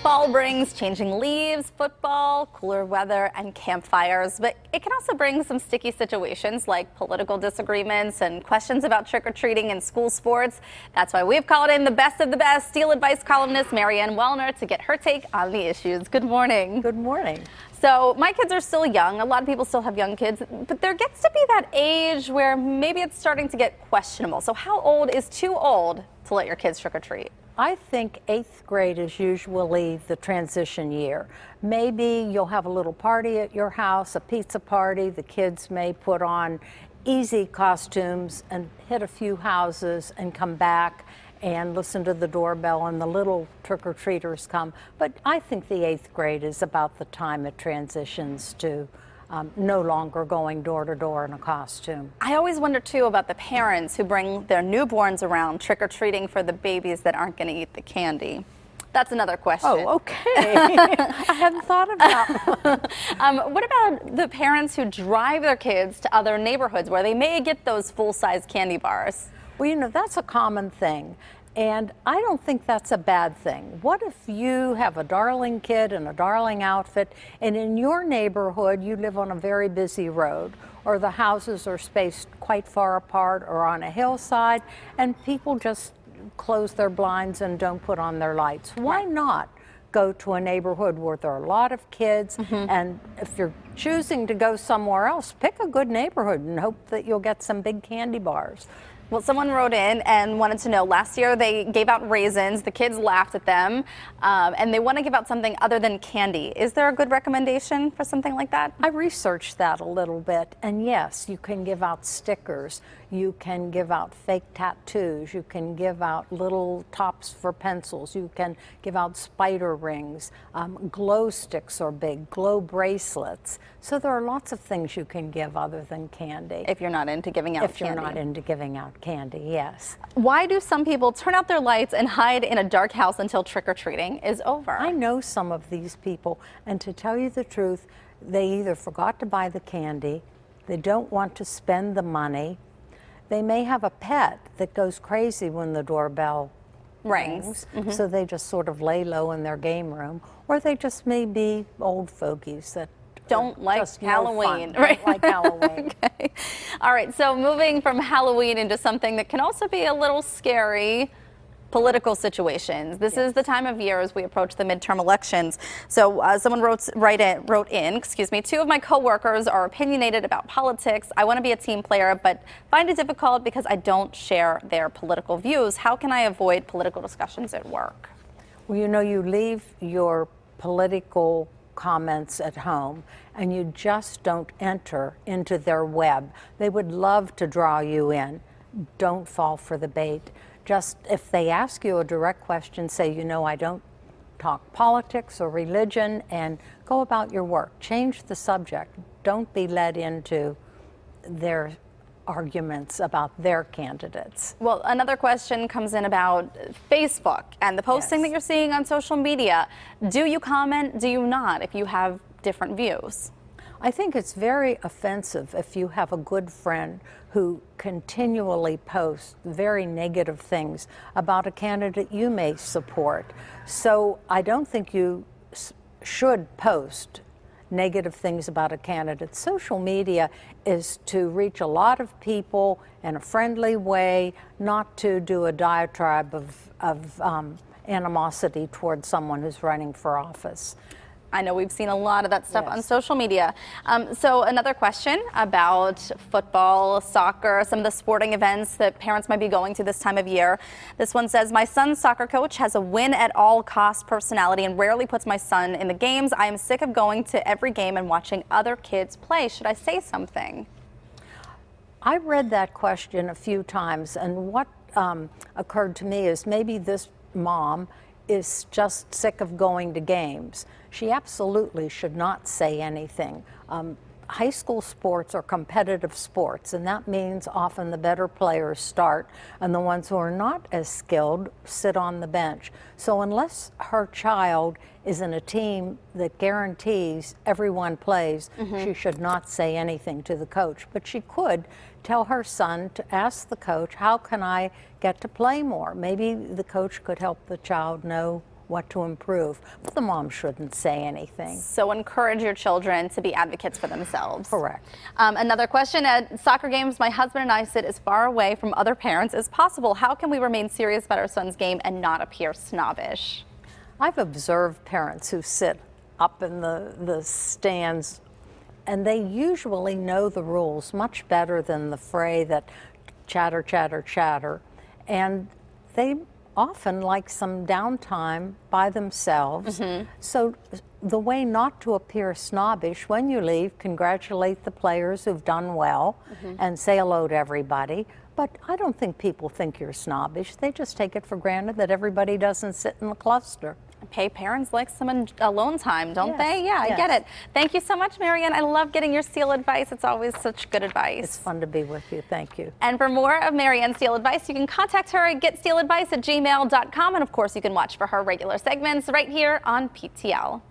Fall brings changing leaves, football, cooler weather, and campfires, but it can also bring some sticky situations like political disagreements and questions about trick-or-treating and school sports. That's why we've called in the best of the best Steel Advice columnist Marianne Wellener to get her take on the issues. Good morning. Good morning. So my kids are still young. A lot of people still have young kids, but there gets to be that age where maybe it's starting to get questionable. So how old is too old to let your kids trick-or-treat? I think 8th grade is usually the transition year. Maybe you'll have a little party at your house, a pizza party. The kids may put on easy costumes and hit a few houses and come back and listen to the doorbell and the little trick-or-treaters come. But I think the 8th grade is about the time it transitions to no longer going door to door in a costume. I always wonder too about the parents who bring their newborns around trick-or-treating for the babies that aren't going to eat the candy. That's another question. Oh, okay. I hadn't thought about what about the parents who drive their kids to other neighborhoods where they may get those full-size candy bars? Well, you know, that's a common thing. And I don't think that's a bad thing. What if you have a darling kid in a darling outfit, and in your neighborhood you live on a very busy road, or the houses are spaced quite far apart or on a hillside, and people just close their blinds and don't put on their lights? Why not go to a neighborhood where there are a lot of kids? And if you're choosing to go somewhere else, pick a good neighborhood and hope that you'll get some big candy bars. Well, someone wrote in and wanted to know, last year they gave out raisins, the kids laughed at them, and they want to give out something other than candy. Is there a good recommendation for something like that? I researched that a little bit, and yes, you can give out stickers, you can give out fake tattoos, you can give out little tops for pencils, you can give out spider rings, glow sticks are big, glow bracelets. So there are lots of things you can give other than candy. If you're not into giving out candy. If you're not into giving out candy, yes. Why do some people turn out their lights and hide in a dark house until trick-or-treating is over? I know some of these people, and to tell you the truth, they either forgot to buy the candy, they don't want to spend the money, they may have a pet that goes crazy when the doorbell rings, so they just sort of lay low in their game room, or they just may be old fogies that don't like Halloween. Right? Don't like Halloween. Okay. All right, so moving from Halloween into something that can also be a little scary, political situations. This is the time of year as we approach the midterm elections. So someone wrote in, two of my coworkers are opinionated about politics. I want to be a team player, but find it difficult because I don't share their political views. How can I avoid political discussions at work? Well, you know, you leave your political comments at home and you just don't enter into their web. They would love to draw you in. Don't fall for the bait. Just if they ask you a direct question, say, you know, I don't talk politics or religion, and go about your work. Change the subject. Don't be led into their arguments about their candidates. Well, another question comes in about Facebook and the posting that you're seeing on social media. Do you comment? Do you not if you have different views? I think it's very offensive if you have a good friend who continually posts very negative things about a candidate you may support. So I don't think you should post negative things about a candidate. Social media is to reach a lot of people in a friendly way, not to do a diatribe of animosity towards someone who's running for office. I know we've seen a lot of that stuff on social media. So another question about football, soccer, some of the sporting events that parents might be going to this time of year. This one says, my son's soccer coach has a win-at-all-cost personality and rarely puts my son in the games. I am sick of going to every game and watching other kids play. Should I say something? I read that question a few times, and what occurred to me is maybe this mom is just sick of going to games. She absolutely should not say anything. High school sports are competitive sports, and that means often the better players start and the ones who are not as skilled sit on the bench. So unless her child is in a team that guarantees everyone plays, she should not say anything to the coach. But she could tell her son to ask the coach, how can I get to play more? Maybe the coach could help the child know what to improve. But the mom shouldn't say anything. So encourage your children to be advocates for themselves. Correct. Another question, at soccer games, my husband and I sit as far away from other parents as possible. How can we remain serious about our son's game and not appear snobbish? I've observed parents who sit up in the stands, and they usually know the rules much better than the fray that chatter, chatter, chatter. And they often like some downtime by themselves. So the way not to appear snobbish, when you leave, congratulate the players who've done well and say hello to everybody. But I don't think people think you're snobbish. They just take it for granted that everybody doesn't sit in the cluster. Pay parents like some alone time, don't they? Yeah, yes. I get it. Thank you so much, Marianne. I love getting your Steele advice. It's always such good advice. It's fun to be with you. Thank you. And for more of Marianne Steele advice, you can contact her at getsteeladvice@gmail.com. And of course, you can watch for her regular segments right here on PTL.